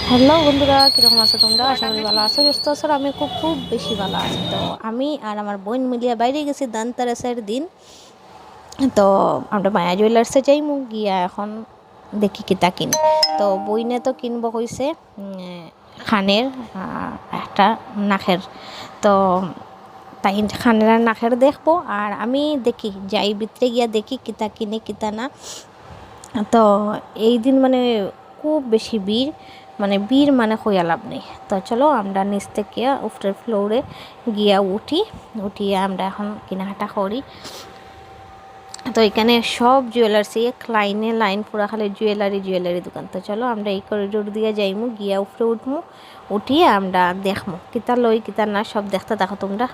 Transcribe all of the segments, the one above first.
Hello বন্ধুরা, কীরকম আছো তোমরা? আশা করি ভালো আছো, সুস্থ আছো। আমি খুব খুব বেশি ভালো আছি। তো আমি আর আমার বোন মিলিয়ে বাইরে গেছি ধানতেরাসের দিন। তো আমরা মায়া জুয়েলার্সে যাইমু গিয়া এখন দেখি কিতা কিনি। তো বইনে তো কিনবো কইছে খানের একটা নাকের। তো তাই খানের আর নাকের দেখবো, আর আমি দেখি যাই ভিতরে গিয়া দেখি কিতা কিনে কিতা না। তো এই দিন মানে খুব বেশি ভিড়, মানে ভিড় মানে হইয়া লাভ নেই। তো চলো আমরা নিচ থেকে উপরের ফ্লোরে গিয়া উঠিয়ে আমরা এখন কেনাকাটা করি। তো এখানে সব জুয়েলার্সি এক লাইন পুরা খালি জুয়েলারি দোকান। তো চলো আমরা এই করিডোর দিয়ে যাইমু, গিয়া উপরে উঠিয়ে আমরা দেখমু কিতা লই কিতা না, সব দেখতে দেখো তোমরা।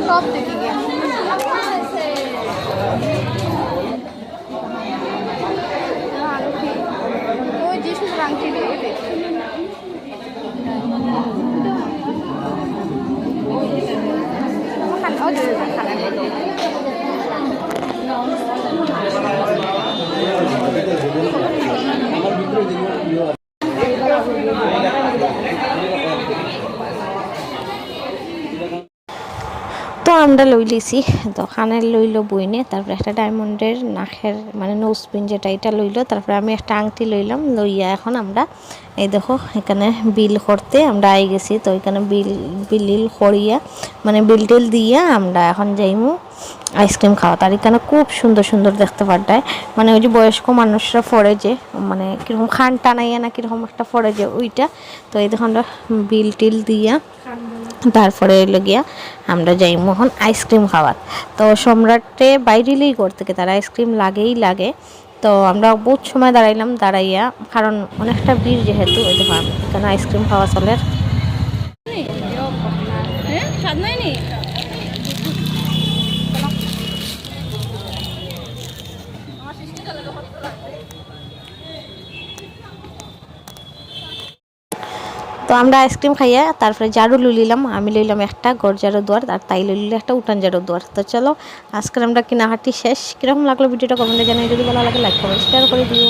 टॉप देखेंगे वो जिस रंग की তো আমরা লই লিছি। তো খানের লইলো বইনে, তারপরে একটা ডায়মন্ডের নাকের মানে নোজ পিন যেটা, এটা লইলো। তারপরে আমি একটা আংটি লইলাম। লইয়া এখন আমরা এই দেখো এখানে বিল করতে আমরা আই গেছি। তো এখানে বিল করিয়া মানে বিল টিল দিয়া আমরা এখন যাইমু আইসক্রিম খাওয়া। তার এখানে খুব সুন্দর সুন্দর দেখতে পারটায়, মানে ওই যে বয়স্ক মানুষরা পড়ে যে মানে কীরকম খান টানাইয়া না কীরকম একটা পড়ে যে ওইটা। তো এই দেখো আমরা বিল টিল দিয়া তারপরে এলো গিয়া আমরা যাই মোহন আইসক্রিম খাওয়ার। তো সম্রাটে বাইরেলেই ঘর থেকে তার আইসক্রিম লাগে। তো আমরা বহুত সময় দাঁড়াইয়া, কারণ অনেকটা ভিড় যেহেতু, ওই দেখো এখানে আইসক্রিম খাওয়া চলে। তো আমরা আইসক্রিম খাইয়া তারপরে ঝাড়ু লইলাম। আমি লইলাম একটা ঘর ঝাড়ু দুয়ার, আর তাই লইল একটা উঠান ঝাড়ু দুয়ার। তো চলো আজকের আমরা কেনাকাটি শেষ। কীরকম লাগলো ভিডিওটা কমেন্টে জানাই। যদি ভালো লাগে লাইক কমেন্ট শেয়ার করে দিও।